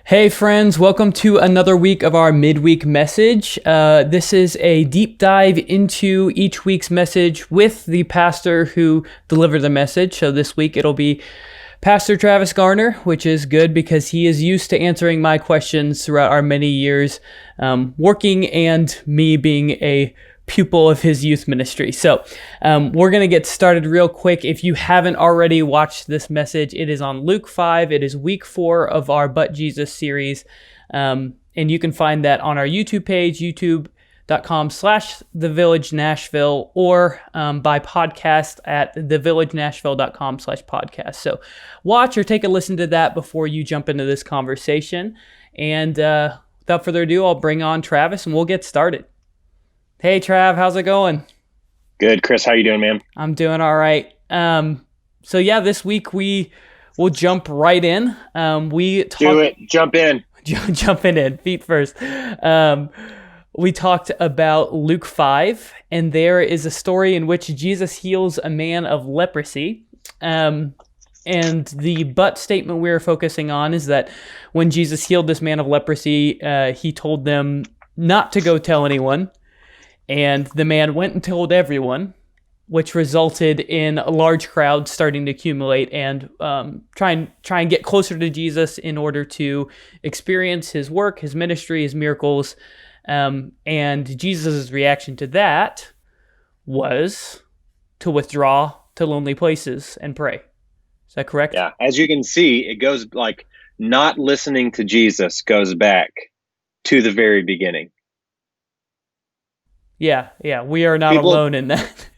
Hey friends, welcome to another week of our midweek message. This is a deep dive into each week's message with the pastor who delivered the message. So this week it'll be Pastor Travis Garner, which is good because he is used to answering my questions throughout our many years working and me being a pupil of his youth ministry. So we're going to get started real quick. If you haven't already watched this message, it is on Luke 5. It is week 4 of our But Jesus series. And you can find that on our YouTube page, youtube.com/The Village Nashville, or by podcast at thevillagenashville.com/podcast. So watch or take a listen to that before you jump into this conversation. And without further ado, I'll bring on Travis and we'll get started. Hey, Trav, how's it going? Good, Chris. How you doing, man? I'm doing all right. So yeah, this week we will jump right in. Do it. Jump in. Jumping in, feet first. We talked about Luke 5, and there is a story in which Jesus heals a man of leprosy. And the but statement we're focusing on is that when Jesus healed this man of leprosy, he told them not to go tell anyone. And the man went and told everyone, which resulted in a large crowd starting to accumulate and try and get closer to Jesus in order to experience his work, his ministry, his miracles. And Jesus' reaction to that was to withdraw to lonely places and pray. Is that correct? Yeah. As you can see, it goes like not listening to Jesus goes back to the very beginning. Yeah. We are not alone in that.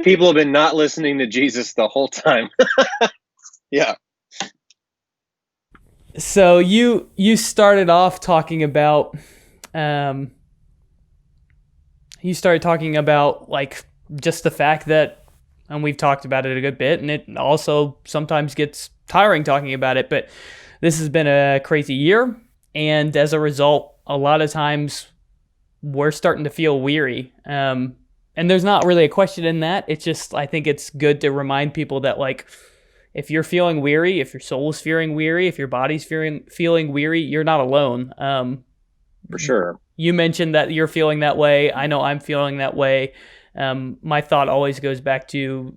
People have been not listening to Jesus the whole time. Yeah. So you started off talking about like just the fact that, and we've talked about it a good bit, and it also sometimes gets tiring talking about it, but this has been a crazy year, and as a result, a lot of times we're starting to feel weary. And there's not really a question in that. It's just, I think it's good to remind people that, like, if you're feeling weary, if your soul is feeling weary, if your body's feeling weary, you're not alone. For sure. You mentioned that you're feeling that way. I know I'm feeling that way. My thought always goes back to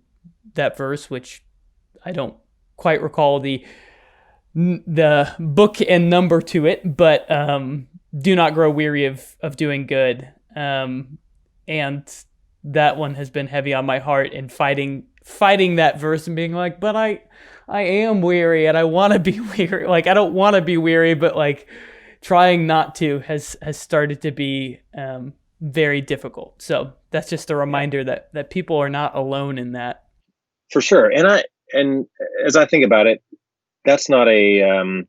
that verse, which I don't quite recall the book and number to it, but do not grow weary of doing good. And that one has been heavy on my heart, and fighting that verse and being like, but I am weary and I want to be weary. Like, I don't want to be weary, but like trying not to has started to be very difficult. So that's just a reminder that people are not alone in that. For sure. And as I think about it, that's not a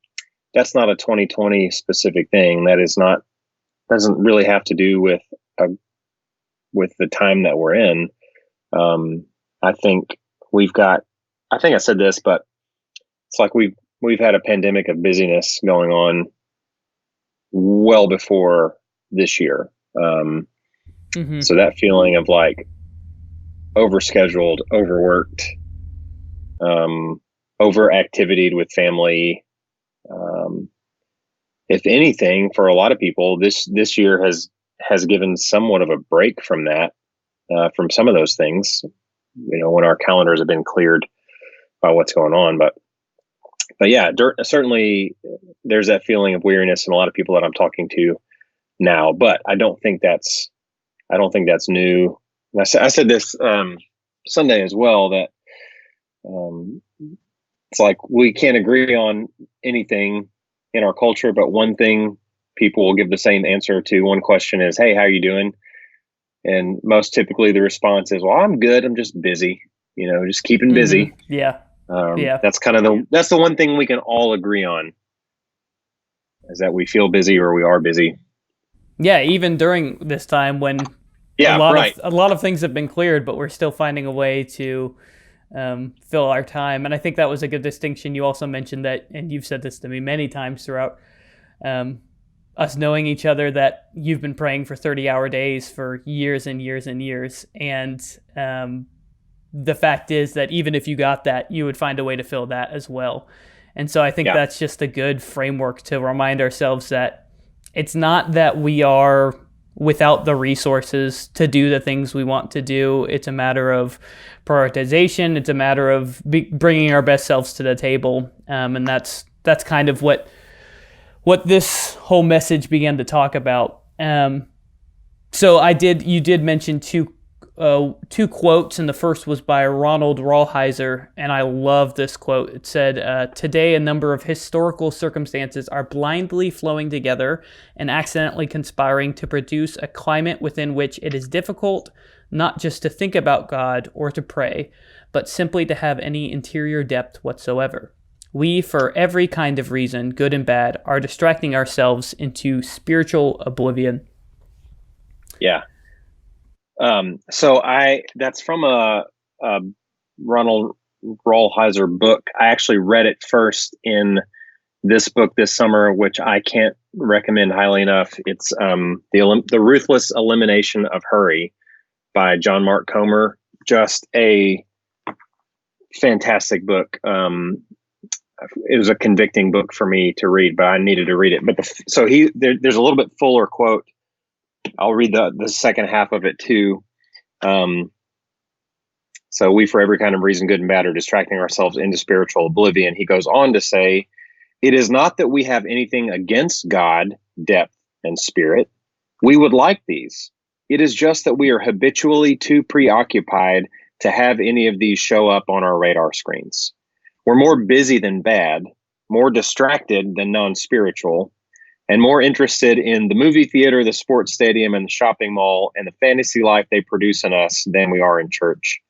2020 specific thing. Doesn't really have to do with the time that we're in. I think I said this, but it's like we've had a pandemic of busyness going on well before this year. So that feeling of like overscheduled, overworked, overactivityed with family. If anything, for a lot of people, this year has given somewhat of a break from that, from some of those things, when our calendars have been cleared by what's going on. But yeah, certainly there's that feeling of weariness in a lot of people that I'm talking to now. But I don't think that's new. And I said this Sunday as well, that it's like we can't agree on anything in our culture, but one thing people will give the same answer to one question is, hey, how are you doing? And most typically the response is, well, I'm good. I'm just busy, just keeping busy. Yeah. That's that's the one thing we can all agree on, is that we feel busy or we are busy. Yeah. Even during this time when a lot of things have been cleared, but we're still finding a way to fill our time. And I think that was a good distinction. You also mentioned that, and you've said this to me many times throughout us knowing each other, that you've been praying for 30-hour days for years and years and years. And the fact is that even if you got that, you would find a way to fill that as well. And so I think Yeah. that's just a good framework to remind ourselves that it's not that we are without the resources to do the things we want to do. It's a matter of prioritization. It's a matter of bringing our best selves to the table. And that's kind of what this whole message began to talk about. So you did mention two quotes, and the first was by Ronald Rolheiser, and I love this quote. It said, "Today, a number of historical circumstances are blindly flowing together and accidentally conspiring to produce a climate within which it is difficult not just to think about God or to pray, but simply to have any interior depth whatsoever. We, for every kind of reason, good and bad, are distracting ourselves into spiritual oblivion." Yeah. That's from a Ronald Rolheiser book. I actually read it first in this book this summer, which I can't recommend highly enough. It's the Ruthless Elimination of Hurry by John Mark Comer. Just a fantastic book. It was a convicting book for me to read, but I needed to read it. But there's a little bit fuller quote. I'll read the second half of it too. So we, for every kind of reason, good and bad, are distracting ourselves into spiritual oblivion. He goes on to say, "It is not that we have anything against God, depth, and spirit. We would like these. It is just that we are habitually too preoccupied to have any of these show up on our radar screens. We're more busy than bad, more distracted than non-spiritual, and more interested in the movie theater, the sports stadium, and the shopping mall, and the fantasy life they produce in us than we are in church.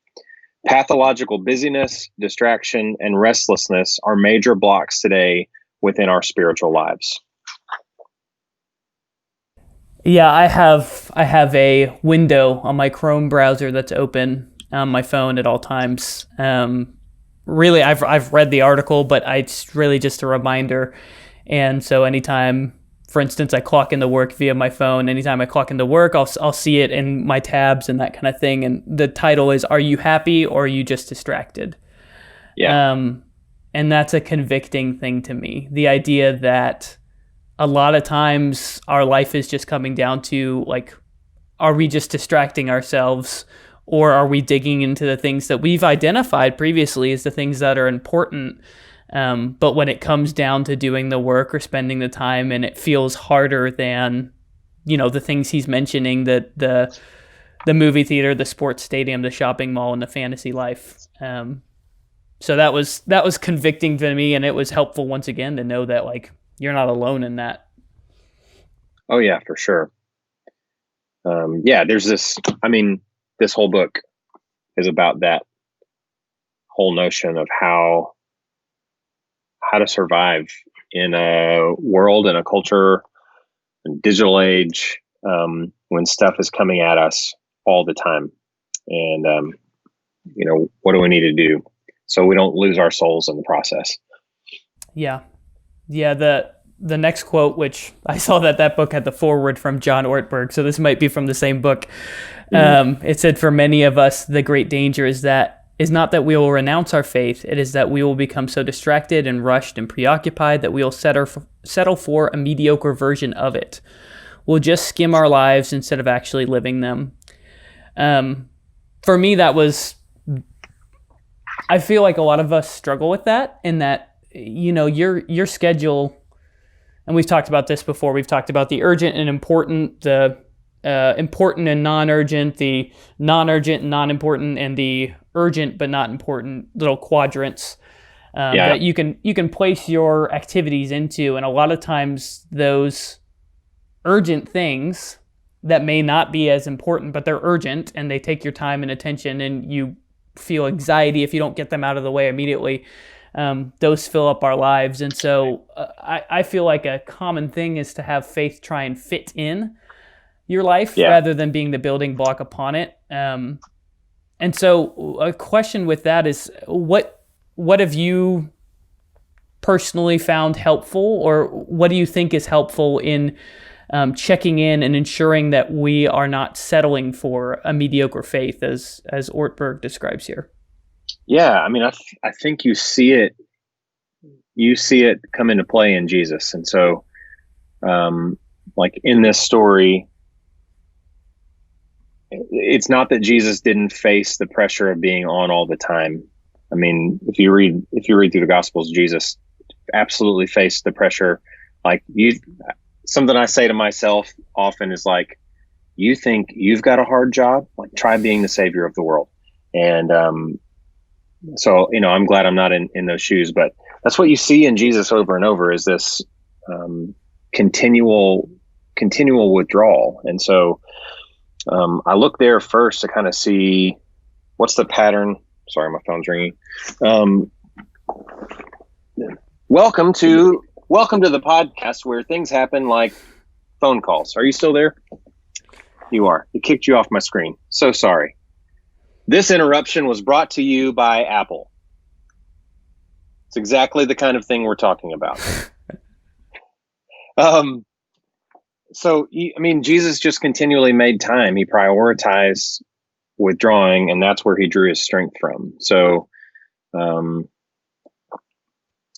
Pathological busyness, distraction, and restlessness are major blocks today within our spiritual lives." Yeah, I have a window on my Chrome browser that's open on my phone at all times. Really, I've read the article, but it's really just a reminder. And so anytime, for instance, I clock into work via my phone, anytime I clock into work, I'll see it in my tabs and that kind of thing. And the title is, "Are you happy or are you just distracted?" Yeah. And that's a convicting thing to me. The idea that a lot of times our life is just coming down to, like, are we just distracting ourselves, or are we digging into the things that we've identified previously as the things that are important? But when it comes down to doing the work or spending the time, and it feels harder than, the things he's mentioning, that the movie theater, the sports stadium, the shopping mall, and the fantasy life. So that was convicting to me, and it was helpful once again to know that, like, you're not alone in that. Oh yeah, for sure. There's this whole book is about that whole notion of how to survive in a world and a culture and digital age, when stuff is coming at us all the time. And, what do we need to do so we don't lose our souls in the process? Yeah. The next quote, which I saw that book had the foreword from John Ortberg, so this might be from the same book. It said, "For many of us, the great danger is not that we will renounce our faith. It is that we will become so distracted and rushed and preoccupied that we will settle for a mediocre version of it. We'll just skim our lives instead of actually living them." For me, I feel like a lot of us struggle with that, in that, your schedule, and we've talked about this before. We've talked about the urgent and important, the important and non-urgent, the non-urgent and non-important, and the urgent but not important little quadrants that you can place your activities into. And a lot of times those urgent things that may not be as important, but they're urgent and they take your time and attention, and you feel anxiety if you don't get them out of the way immediately. Those fill up our lives. And so I feel like a common thing is to have faith try and fit in your life rather than being the building block upon it. And so a question with that is, what have you personally found helpful, or what do you think is helpful in checking in and ensuring that we are not settling for a mediocre faith, as Ortberg describes here? Yeah, I think you see it you see it come into play in Jesus. And so, like in this story, it's not that Jesus didn't face the pressure of being on all the time. I mean, if you read through the Gospels, Jesus absolutely faced the pressure. Like something I say to myself often is like, you think you've got a hard job? Like, try being the savior of the world. And so, I'm glad I'm not in those shoes. But that's what you see in Jesus over and over, is this continual withdrawal. And so I look there first to kind of see what's the pattern. Sorry, my phone's ringing. Welcome to the podcast where things happen like phone calls. Are you still there? You are. It kicked you off my screen. So sorry. This interruption was brought to you by Apple. It's exactly the kind of thing we're talking about. So, Jesus just continually made time. He prioritized withdrawing, and that's where he drew his strength from. So,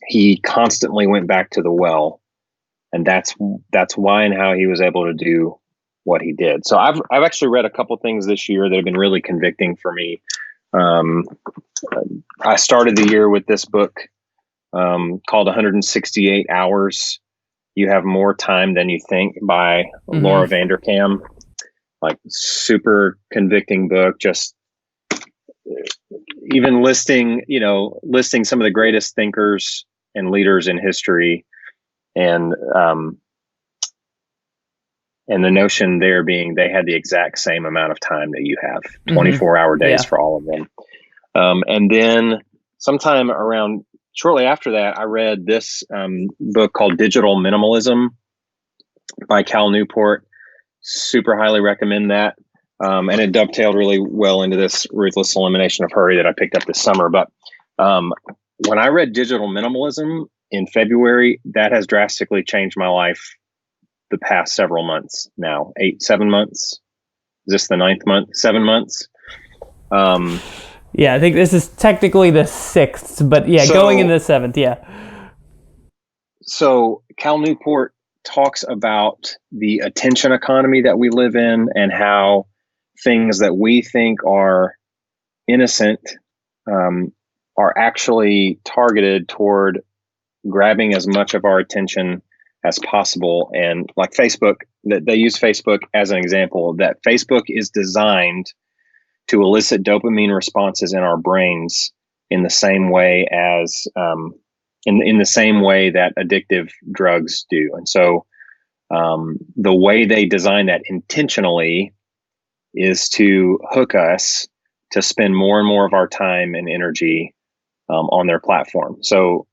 he constantly went back to the well, and that's why and how he was able to do what he did. So I've actually read a couple things this year that have been really convicting for me. I started the year with this book called 168 Hours. You Have More Time Than You Think by Laura Vanderkam. Like, super convicting book. Just even listing some of the greatest thinkers and leaders in history, and the notion there being they had the exact same amount of time that you have, 24-hour days for all of them. And then sometime around shortly after that, I read this book called Digital Minimalism by Newport. Super highly recommend that. And it dovetailed really well into this Ruthless, Elimination of Hurry that I picked up this summer. But when I read Digital Minimalism in February, that has drastically changed my life the past several months now. 7 months. Is this the 9th month? 7 months? Yeah, I think this is technically the 6th, but yeah, going into the 7th, yeah. So Cal Newport talks about the attention economy that we live in, and how things that we think are innocent are actually targeted toward grabbing as much of our attention as possible. And like Facebook, that they use Facebook as an example, that Facebook is designed to elicit dopamine responses in our brains in the same way as in the same way that addictive drugs do. And so the way they design that intentionally is to hook us to spend more and more of our time and energy on their platform. So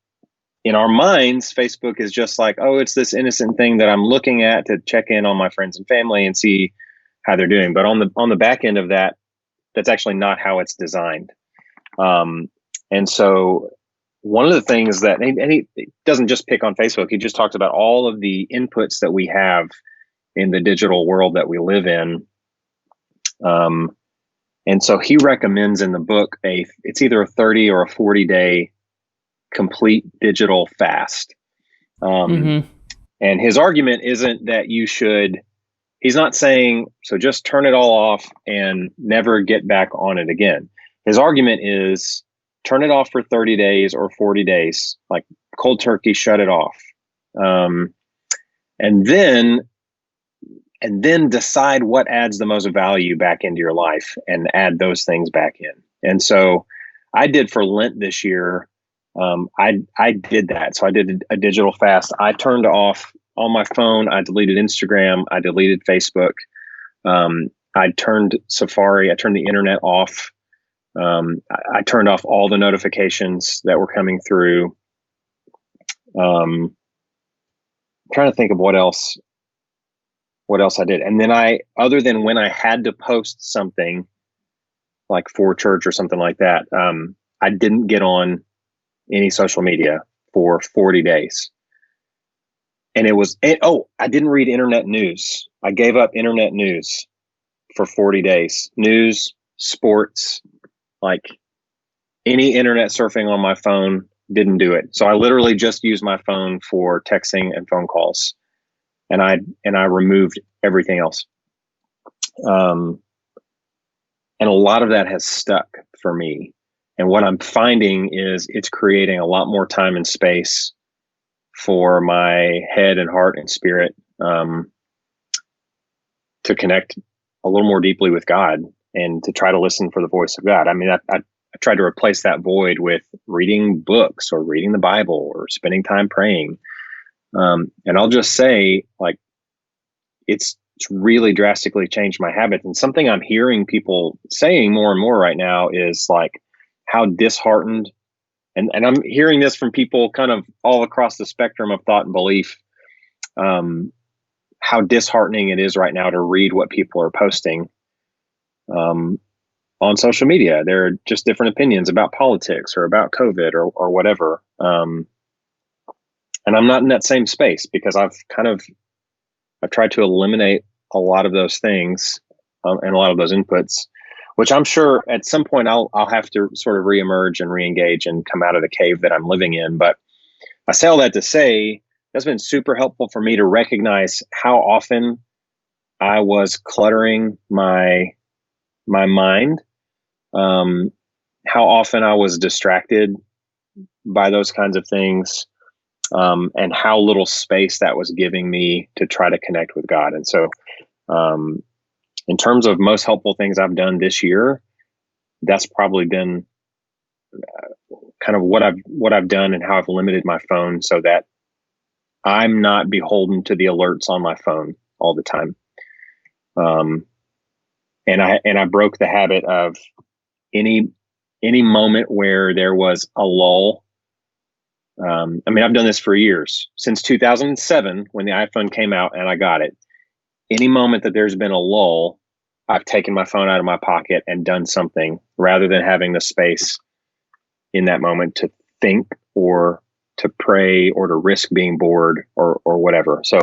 in our minds, Facebook is just like, oh, it's this innocent thing that I'm looking at to check in on my friends and family and see how they're doing. But on the back end of that, that's actually not how it's designed. And so one of the things that, and he doesn't just pick on Facebook, he just talks about all of the inputs that we have in the digital world that we live in. And so he recommends in the book it's either a 30 or a 40-day complete digital fast. And his argument isn't that he's not saying, so just turn it all off and never get back on it again. His argument is turn it off for 30 days or 40 days, like cold turkey, shut it off. And then decide what adds the most value back into your life and add those things back in. And so I did for Lent this year. I did that. So I did a digital fast. I turned off on my phone. I deleted Instagram. I deleted Facebook. I turned Safari. I turned the internet off. I turned off all the notifications that were coming through. I'm trying to think of what else I did. And then other than when I had to post something like for church or something like that, I didn't get on any social media for 40 days. And I didn't read internet news. I gave up internet news for 40 days. News, sports, like any internet surfing on my phone, didn't do it. So I literally just used my phone for texting and phone calls, and I removed everything else. And a lot of that has stuck for me. And what I'm finding is it's creating a lot more time and space for my head and heart and spirit, to connect a little more deeply with God and to try to listen for the voice of God. I mean, I tried to replace that void with reading books or reading the Bible or spending time praying. And I'll just say, like, it's really drastically changed my habits. And something I'm hearing people saying more and more right now is like how disheartened, and I'm hearing this from people kind of all across the spectrum of thought and belief, how disheartening it is right now to read what people are posting on social media. There are just different opinions about politics or about COVID or whatever. And I'm not in that same space because I've tried to eliminate a lot of those things, and a lot of those inputs, which I'm sure at some point I'll have to sort of reemerge and reengage and come out of the cave that I'm living in. But I say all that to say that's been super helpful for me to recognize how often I was cluttering my mind, how often I was distracted by those kinds of things, and how little space that was giving me to try to connect with God. And so, in terms of most helpful things I've done this year, that's probably been kind of what I've done and how I've limited my phone so that I'm not beholden to the alerts on my phone all the time. And I broke the habit of any moment where there was a lull. I mean, I've done this for years, since 2007 when the iPhone came out and I got it. Any moment that there's been a lull, I've taken my phone out of my pocket and done something rather than having the space in that moment to think or to pray or to risk being bored or whatever. So,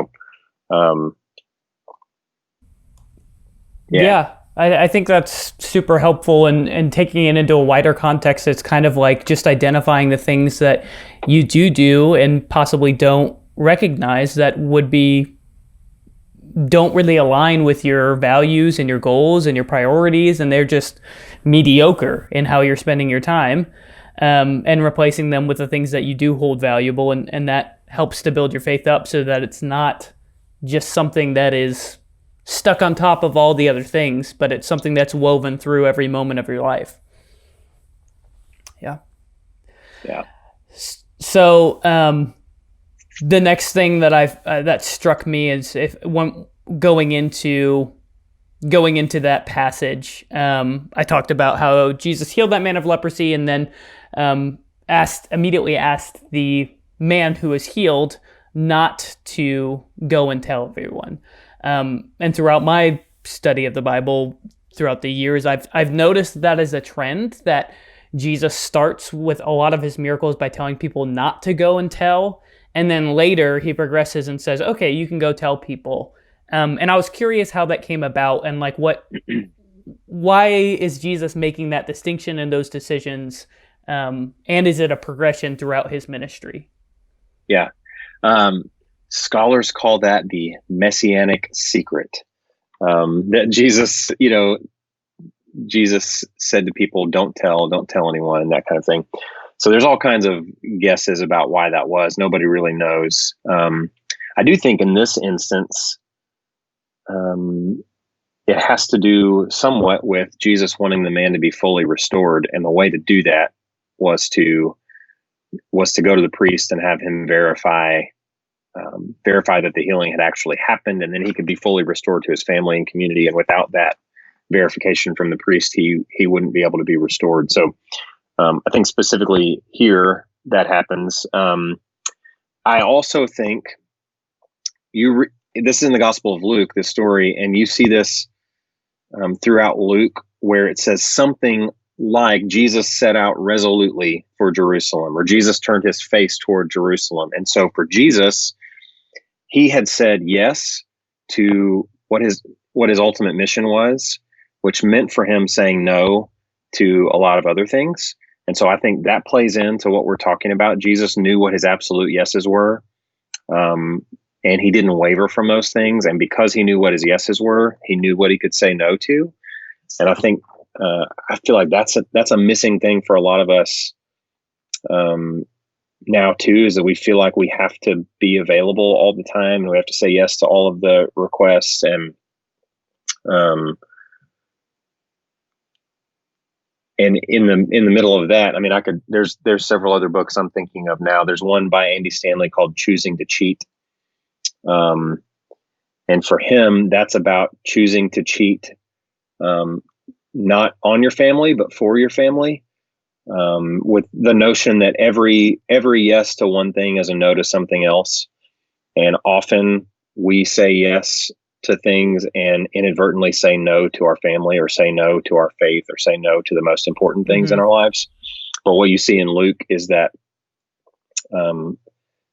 yeah. I think that's super helpful, and taking it into a wider context, it's kind of like just identifying the things that you do and possibly don't recognize that don't really align with your values and your goals and your priorities, and they're just mediocre in how you're spending your time, and replacing them with the things that you do hold valuable, and that helps to build your faith up so that it's not just something that is stuck on top of all the other things, but it's something that's woven through every moment of your life. Yeah. So the next thing that that struck me is going into that passage, I talked about how Jesus healed that man of leprosy, and then immediately asked the man who was healed not to go and tell everyone. And throughout my study of the Bible throughout the years, I've noticed that as a trend, that Jesus starts with a lot of his miracles by telling people not to go and tell, and then later he progresses and says, okay, you can go tell people. And I was curious how that came about, and like why is Jesus making that distinction in those decisions, and is it a progression throughout his ministry? Yeah. Scholars call that the messianic secret, that Jesus said to people, don't tell anyone, that kind of thing. So there's all kinds of guesses about why that was. Nobody really knows. I do think in this instance, it has to do somewhat with Jesus wanting the man to be fully restored. And the way to do that was to go to the priest and have him verify that the healing had actually happened, and then he could be fully restored to his family and community. And without that verification from the priest, he wouldn't be able to be restored. So I think specifically here that happens. I also think this is in the Gospel of Luke, this story, and you see this throughout Luke, where it says something like Jesus set out resolutely for Jerusalem, or Jesus turned his face toward Jerusalem. And so for Jesus, he had said yes to what his ultimate mission was, which meant for him saying no to a lot of other things. And so I think that plays into what we're talking about. Jesus knew what his absolute yeses were, and he didn't waver from those things. And because he knew what his yeses were, he knew what he could say no to. And I think I feel like that's a missing thing for a lot of us now too, is that we feel like we have to be available all the time, and we have to say yes to all of the requests. And in the middle of that, I mean, there's several other books I'm thinking of now. There's one by Andy Stanley called Choosing to Cheat. And for him, that's about choosing to cheat, not on your family, but for your family, with the notion that every yes to one thing is a no to something else. And often we say yes to things and inadvertently say no to our family, or say no to our faith, or say no to the most important things in our lives. But what you see in Luke is that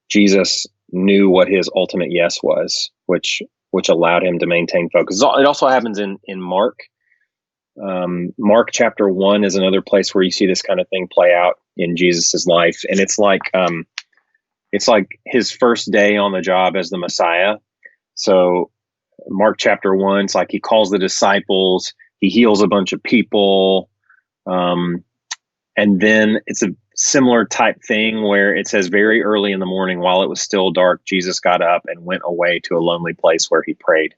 Jesus knew what his ultimate yes was, which allowed him to maintain focus. It also happens in Mark. Mark chapter 1 is another place where you see this kind of thing play out in Jesus's life. And it's like his first day on the job as the Messiah. So Mark chapter 1, it's like he calls the disciples, he heals a bunch of people. And then it's a similar type thing where it says very early in the morning, while it was still dark, Jesus got up and went away to a lonely place where he prayed.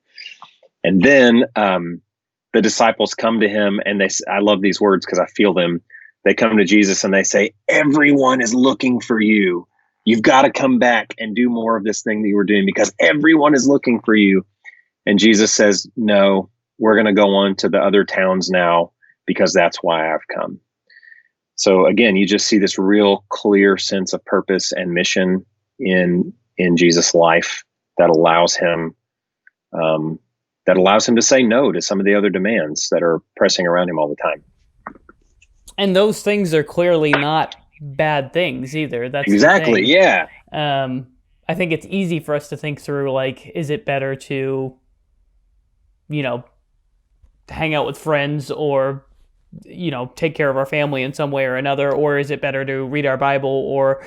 And then the disciples come to him, and I love these words because I feel them. They come to Jesus and they say, everyone is looking for you. You've got to come back and do more of this thing that you were doing, because everyone is looking for you. And Jesus says, no, we're going to go on to the other towns now, because that's why I've come. So again, you just see this real clear sense of purpose and mission in Jesus' life that allows him to say no to some of the other demands that are pressing around him all the time. And those things are clearly not bad things either. That's exactly, yeah. I think it's easy for us to think through, like, is it better to, hang out with friends, or, take care of our family in some way or another, or is it better to read our Bible, or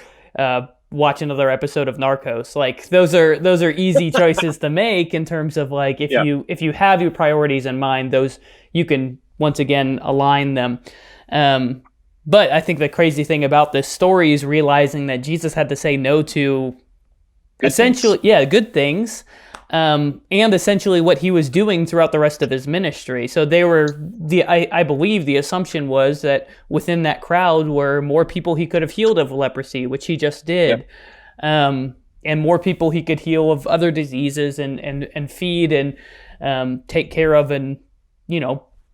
watch another episode of Narcos? Like, those are easy choices to make in terms of, like, if you have your priorities in mind, those you can once again align them. But I think the crazy thing about this story is realizing that Jesus had to say no to good things, and essentially what he was doing throughout the rest of his ministry. So I believe the assumption was that within that crowd were more people he could have healed of leprosy, which he just did, and more people he could heal of other diseases and feed and take care of, and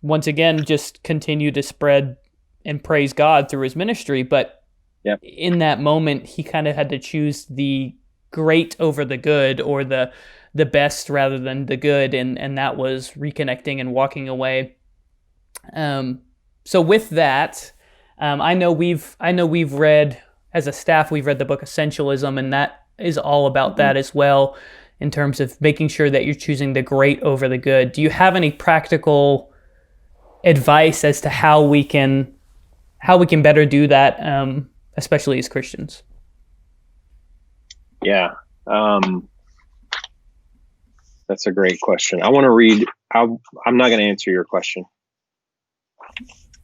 once again just continue to spread and praise God through his ministry. But in that moment, he kind of had to choose the great over the good, or the best rather than the good, and that was reconnecting and walking away. So with that, I know we've read, as a staff, we've read the book Essentialism, and that is all about that as well, in terms of making sure that you're choosing the great over the good. Do you have any practical advice as to how we can better do that, especially as Christians? Yeah. That's a great question. I want to read, I'm not going to answer your question.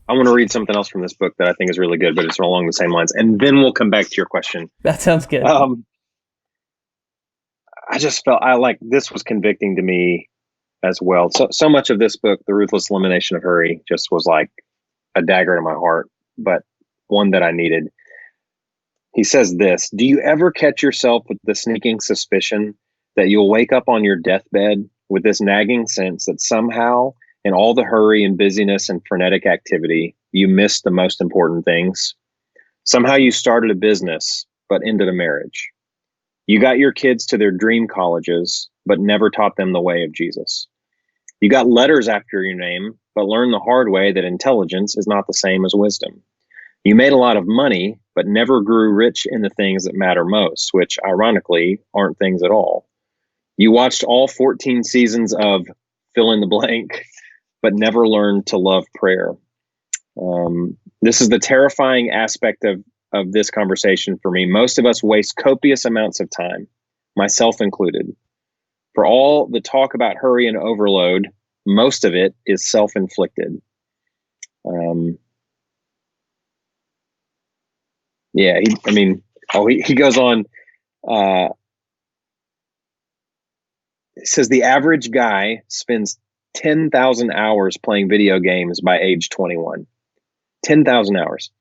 I want to read something else from this book that I think is really good, but it's along the same lines. And then we'll come back to your question. That sounds good. I just felt this was convicting to me as well. So much of this book, The Ruthless Elimination of Hurry, just was like a dagger to my heart, but one that I needed. He says this: do you ever catch yourself with the sneaking suspicion that you'll wake up on your deathbed with this nagging sense that somehow, in all the hurry and busyness and frenetic activity, you missed the most important things? Somehow you started a business, but ended a marriage. You got your kids to their dream colleges, but never taught them the way of Jesus. You got letters after your name, but learned the hard way that intelligence is not the same as wisdom. You made a lot of money, but never grew rich in the things that matter most, which ironically aren't things at all. You watched all 14 seasons of fill in the blank, but never learned to love prayer. This is the terrifying aspect of this conversation for me. Most of us waste copious amounts of time, myself included. For all the talk about hurry and overload, most of it is self-inflicted. He goes on. It says the average guy spends 10,000 hours playing video games by age 21. 10,000 hours.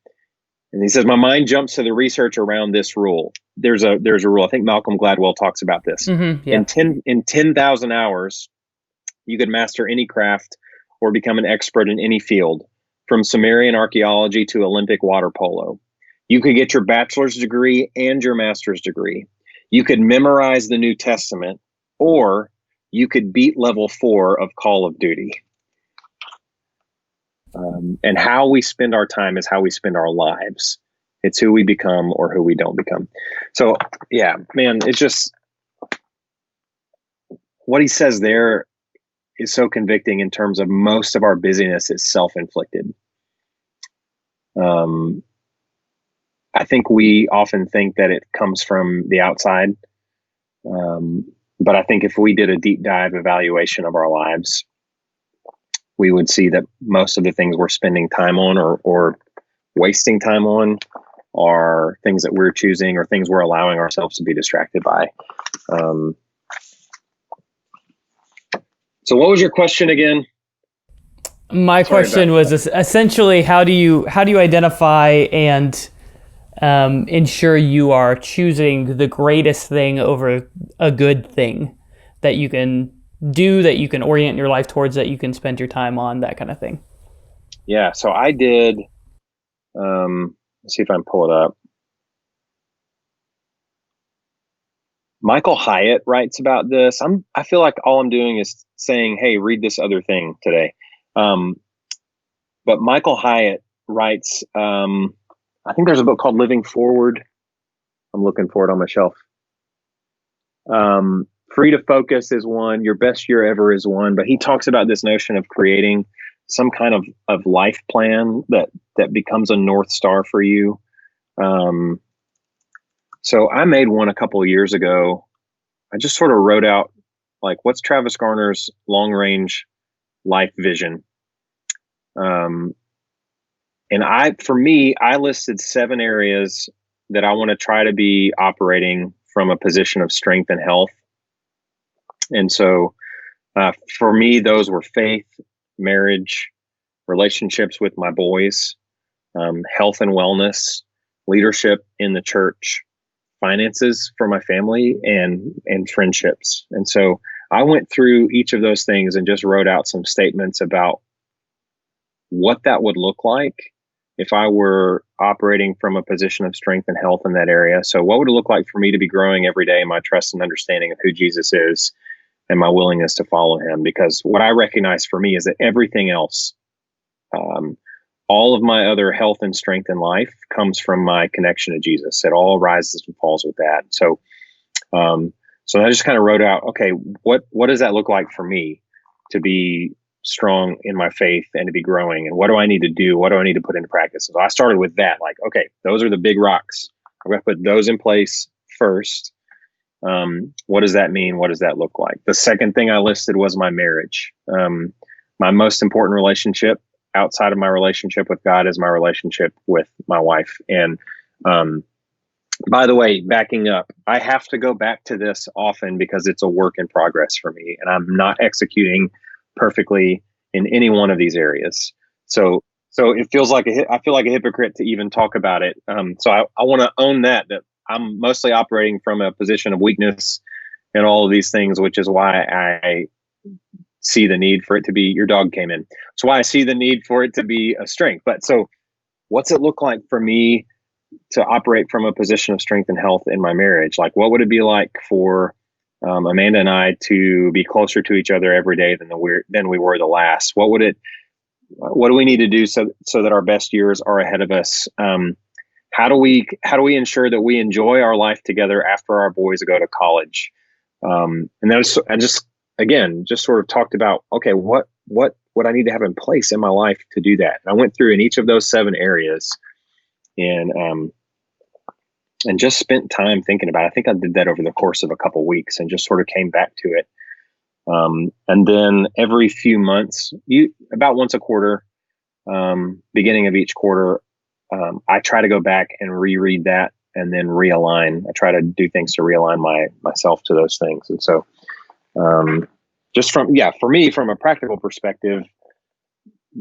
And he says, my mind jumps to the research around this rule. There's a rule. I think Malcolm Gladwell talks about this. Mm-hmm, yeah. In 10,000 hours, you could master any craft or become an expert in any field, from Sumerian archaeology to Olympic water polo. You could get your bachelor's degree and your master's degree. You could memorize the New Testament, or you could beat level 4 of Call of Duty. And how we spend our time is how we spend our lives. It's who we become or who we don't become. So, yeah, man, it's just what he says there is so convicting in terms of most of our busyness is self-inflicted. I think we often think that it comes from the outside. But I think if we did a deep dive evaluation of our lives, we would see that most of the things we're spending time on or wasting time on are things that we're choosing or things we're allowing ourselves to be distracted by. So what was your question again? My question was essentially, how do you identify and ensure you are choosing the greatest thing over a good thing that you can do, that you can orient your life towards, that you can spend your time on, that kind of thing? Yeah, so I did, let's see if I can pull it up. Michael Hyatt writes about this. I feel like all I'm doing is saying, hey, read this other thing today. But Michael Hyatt writes, I think there's a book called Living Forward. I'm looking for it on my shelf. Free to Focus is one. Your Best Year Ever is one. But he talks about this notion of creating some kind of life plan that becomes a North Star for you. So I made one a couple of years ago. I just sort of wrote out, like, what's Travis Garner's long range life vision? And I listed 7 areas that I want to try to be operating from a position of strength and health. And so for me, those were faith, marriage, relationships with my boys, health and wellness, leadership in the church, finances for my family, and friendships. And so I went through each of those things and just wrote out some statements about what that would look like if I were operating from a position of strength and health in that area. So what would it look like for me to be growing every day in my trust and understanding of who Jesus is and my willingness to follow him? Because what I recognize for me is that everything else, all of my other health and strength in life comes from my connection to Jesus. It all rises and falls with that. So I just kind of wrote out, okay, what does that look like for me to be strong in my faith and to be growing? And what do I need to do? What do I need to put into practice? So I started with that, like, okay, those are the big rocks. I'm going to put those in place first. What does that mean? What does that look like? The second thing I listed was my marriage. My most important relationship outside of my relationship with God is my relationship with my wife. And by the way, backing up, I have to go back to this often because it's a work in progress for me, and I'm not executing perfectly in any one of these areas. So it feels like I feel like a hypocrite to even talk about it. So I want to own that I'm mostly operating from a position of weakness in all of these things, which is why I see the need for it to be, your dog came in. That's why I see the need for it to be a strength. But so what's it look like for me to operate from a position of strength and health in my marriage? Like, what would it be like for Amanda and I to be closer to each other every day than we were the last? What do we need to do so that our best years are ahead of us? How do we ensure that we enjoy our life together after our boys go to college? And I just sort of talked about, okay, what what I need to have in place in my life to do that. And I went through in each of those 7 areas and just spent time thinking about it. I think I did that over the course of a couple of weeks and just sort of came back to it. And then every few months, about once a quarter, beginning of each quarter, I try to go back and reread that and then realign. I try to do things to realign myself to those things. And so, just for me, from a practical perspective,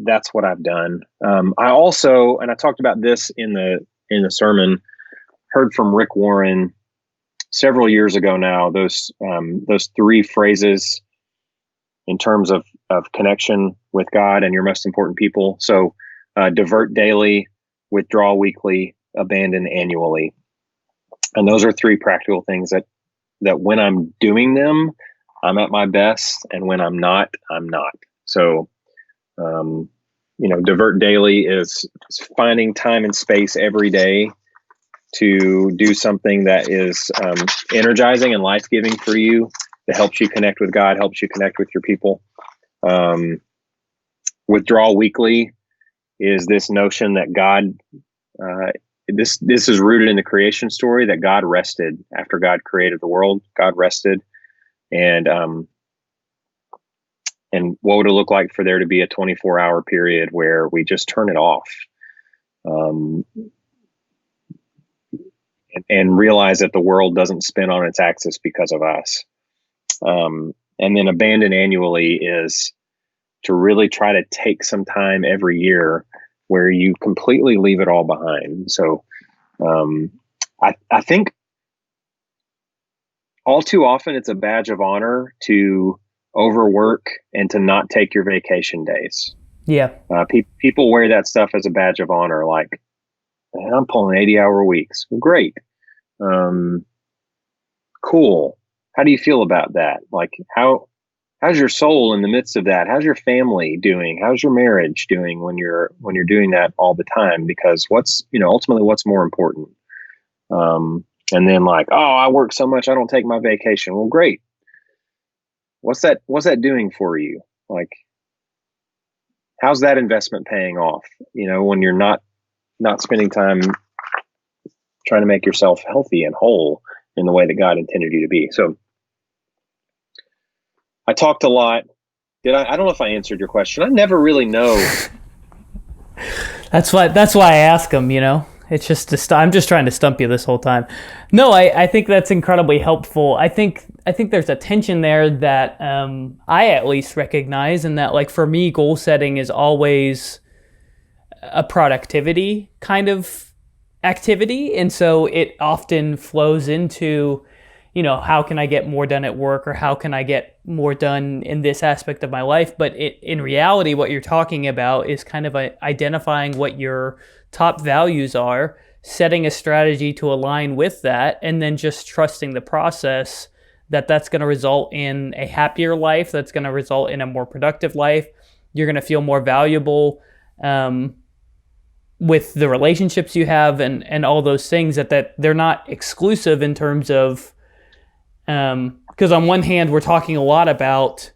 that's what I've done. I also, and I talked about this in the sermon, heard from Rick Warren several years ago now, those 3 phrases in terms of connection with God and your most important people. So, divert daily, withdraw weekly, abandon annually. And those are 3 practical things that when I'm doing them, I'm at my best. And when I'm not, I'm not. So, divert daily is finding time and space every day to do something that is energizing and life-giving for you, that helps you connect with God, helps you connect with your people. Withdraw weekly is this notion that God, this is rooted in the creation story, that God rested after God created the world. God rested, and what would it look like for there to be a 24-hour period where we just turn it off, and realize that the world doesn't spin on its axis because of us. And then abandon annually is to really try to take some time every year where you completely leave it all behind. So I think all too often it's a badge of honor to overwork and to not take your vacation days. Yeah. People wear that stuff as a badge of honor. Like, I'm pulling 80-hour weeks. Well, great. Cool. How do you feel about that? Like, how's your soul in the midst of that? How's your family doing? How's your marriage doing when you're doing that all the time? Because ultimately what's more important? And then like, oh, I work so much, I don't take my vacation. Well, great. What's that doing for you? Like, how's that investment paying off? When you're not spending time trying to make yourself healthy and whole in the way that God intended you to be. So I talked a lot. I don't know if I answered your question. I never really know. That's why I ask them, It's just I'm just trying to stump you this whole time. No, I think that's incredibly helpful. I think there's a tension there that I at least recognize, and that, like, for me, goal setting is always a productivity kind of activity, and so it often flows into, how can I get more done at work, or how can I get more done in this aspect of my life? But in reality, what you're talking about is kind of identifying what your top values are, setting a strategy to align with that, and then just trusting the process that's going to result in a happier life, that's going to result in a more productive life. You're going to feel more valuable with the relationships you have, and all those things, that they're not exclusive in terms of, because on one hand, we're talking a lot about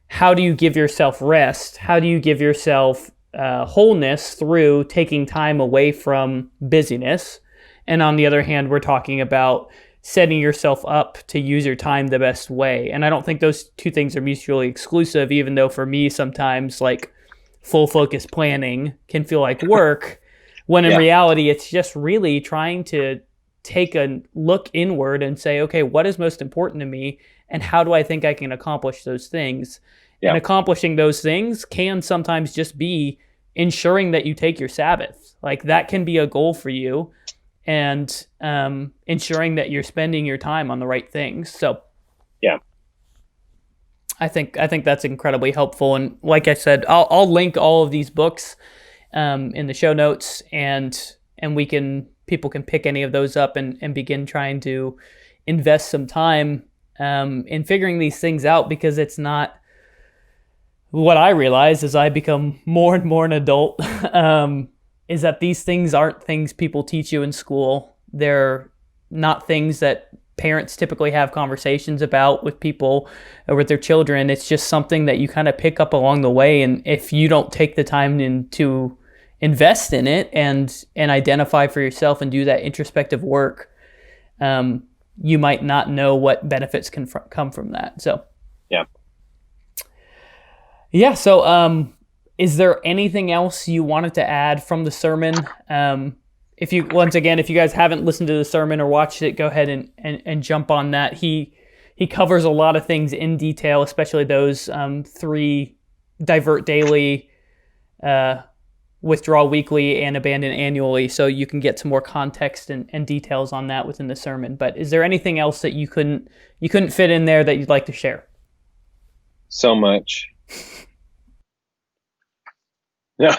how do you give yourself rest? How do you give yourself wholeness through taking time away from busyness? And on the other hand, we're talking about setting yourself up to use your time the best way. And I don't think those two things are mutually exclusive, even though for me, sometimes like full focus planning can feel like work, when in reality, it's just really trying to take a look inward and say, okay, what is most important to me, and how do I think I can accomplish those things? Yeah. And accomplishing those things can sometimes just be ensuring that you take your Sabbath. Like, that can be a goal for you, and ensuring that you're spending your time on the right things. So yeah, I think that's incredibly helpful. And like I said, I'll link all of these books in the show notes, and people can pick any of those up and begin trying to invest some time in figuring these things out, because it's not, what I realize as I become more and more an adult, is that these things aren't things people teach you in school. They're not things that parents typically have conversations about with people or with their children. It's just something that you kind of pick up along the way. And if you don't take the time to invest in it and identify for yourself and do that introspective work, you might not know what benefits can come from that. So, yeah. Yeah. So, is there anything else you wanted to add from the sermon? If you guys haven't listened to the sermon or watched it, go ahead and jump on that. He covers a lot of things in detail, especially those 3: divert daily, withdraw weekly, and abandon annually. So you can get some more context and details on that within the sermon. But is there anything else that you couldn't fit in there that you'd like to share? So much. Yeah.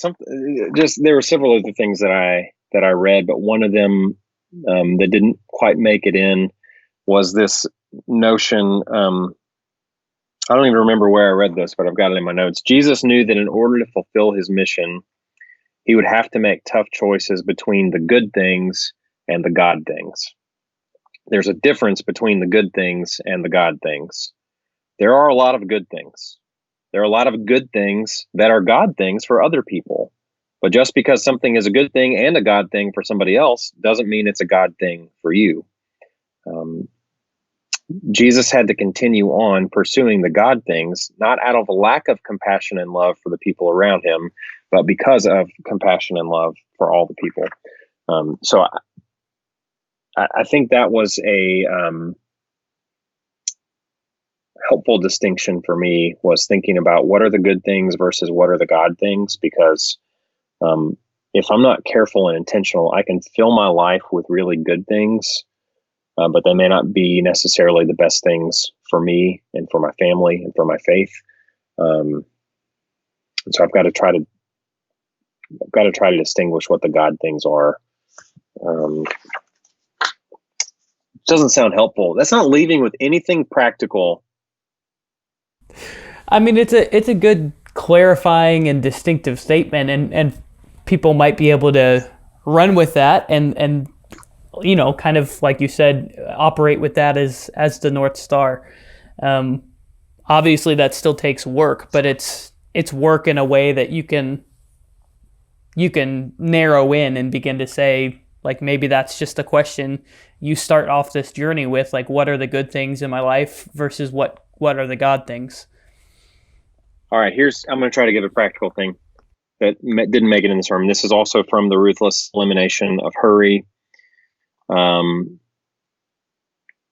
There were several other things that I read, but one of them that didn't quite make it in was this notion. I don't even remember where I read this, but I've got it in my notes. Jesus knew that in order to fulfill his mission, he would have to make tough choices between the good things and the God things. There's a difference between the good things and the God things. There are a lot of good things. There are a lot of good things that are God things for other people. But just because something is a good thing and a God thing for somebody else doesn't mean it's a God thing for you. Jesus had to continue on pursuing the God things, not out of a lack of compassion and love for the people around him, but because of compassion and love for all the people. So I think that was a helpful distinction for me, was thinking about what are the good things versus what are the God things, because if I'm not careful and intentional, I can fill my life with really good things, but they may not be necessarily the best things for me and for my family and for my faith. And so I've got to try to distinguish what the God things are. Doesn't sound helpful. That's not leaving with anything practical. I mean, it's a good clarifying and distinctive statement, and people might be able to run with that and kind of like you said, operate with that as the North Star. Obviously, that still takes work, but it's work in a way that you can narrow in and begin to say, like, maybe that's just a question you start off this journey with, like, what are the good things in my life versus what are the God things? All right, I'm going to try to give a practical thing that didn't make it in the sermon. This is also from the Ruthless, Elimination of Hurry.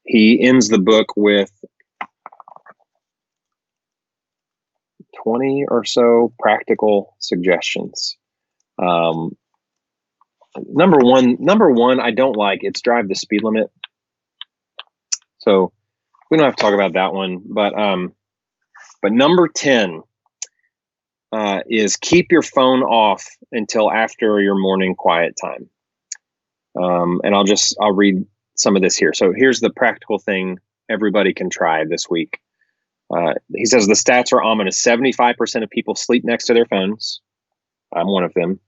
He ends the book with 20 or so practical suggestions. Number one, I don't like, it's drive the speed limit. So we don't have to talk about that one, but number 10 is keep your phone off until after your morning quiet time. And I'll read some of this here. So here's the practical thing everybody can try this week. He says the stats are ominous. 75% of people sleep next to their phones. I'm one of them.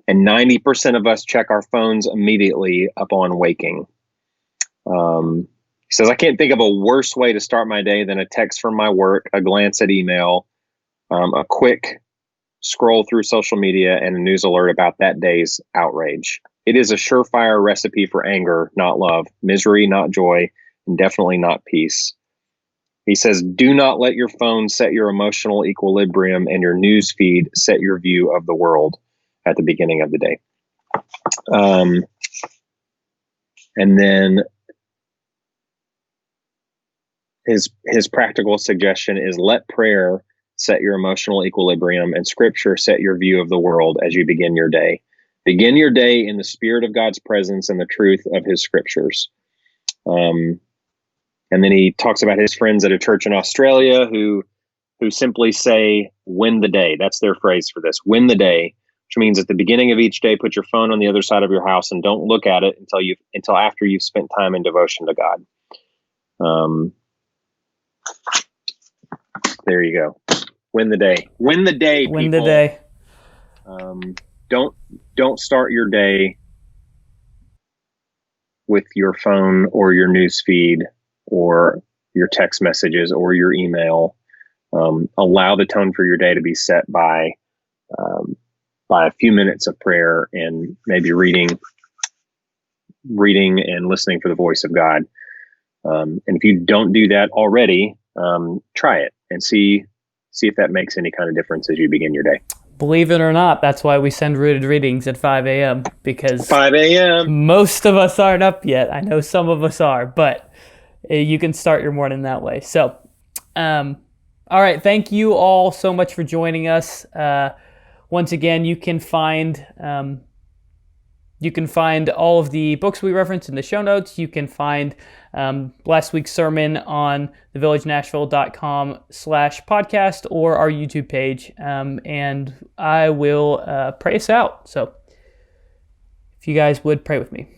And 90% of us check our phones immediately upon waking. He says, I can't think of a worse way to start my day than a text from my work, a glance at email, a quick scroll through social media, and a news alert about that day's outrage. It is a surefire recipe for anger, not love, misery, not joy, and definitely not peace. He says, do not let your phone set your emotional equilibrium and your news feed set your view of the world at the beginning of the day. And then his practical suggestion is let prayer set your emotional equilibrium and scripture set your view of the world as you begin your day. Begin your day in the spirit of God's presence and the truth of his scriptures. And then he talks about his friends at a church in Australia who simply say, win the day. That's their phrase for this, win the day, which means at the beginning of each day, put your phone on the other side of your house and don't look at it until after you've spent time in devotion to God. There you go. Win the day. Win the day, people. Win the day. Don't start your day with your phone or your news feed or your text messages or your email. Allow the tone for your day to be set by a few minutes of prayer and maybe reading and listening for the voice of God. And if you don't do that already, try it and see if that makes any kind of difference as you begin your day. Believe it or not, that's why we send Rooted Readings at 5 a.m. because 5 a.m. most of us aren't up yet. I know some of us are, but you can start your morning that way. So, all right. Thank you all so much for joining us. Once again, you can find all of the books we referenced in the show notes. You can find last week's sermon on thevillagenashville.com/podcast or our YouTube page. And I will pray us out. So if you guys would pray with me.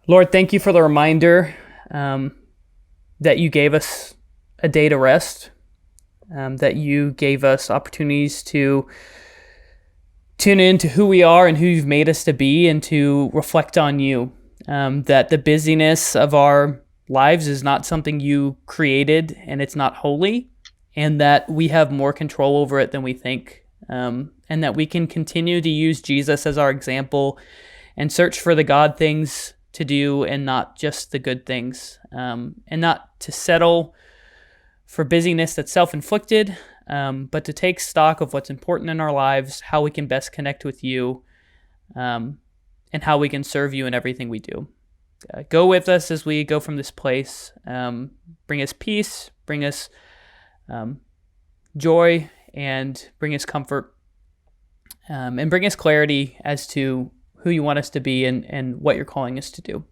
Lord, thank you for the reminder that you gave us a day to rest, that you gave us opportunities to tune in to who we are and who you've made us to be and to reflect on you. That the busyness of our lives is not something you created and it's not holy, and that we have more control over it than we think. And that we can continue to use Jesus as our example and search for the God things to do and not just the good things. And not to settle for busyness that's self-inflicted, but to take stock of what's important in our lives, how we can best connect with you, and how we can serve you in everything we do. Go with us as we go from this place. Bring us peace, bring us joy, and bring us comfort, and bring us clarity as to who you want us to be and what you're calling us to do.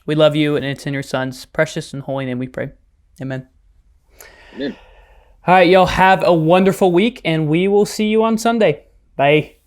We love you, and it's in your Son's precious and holy name we pray. Amen. Amen. All right, y'all have a wonderful week, and we will see you on Sunday. Bye.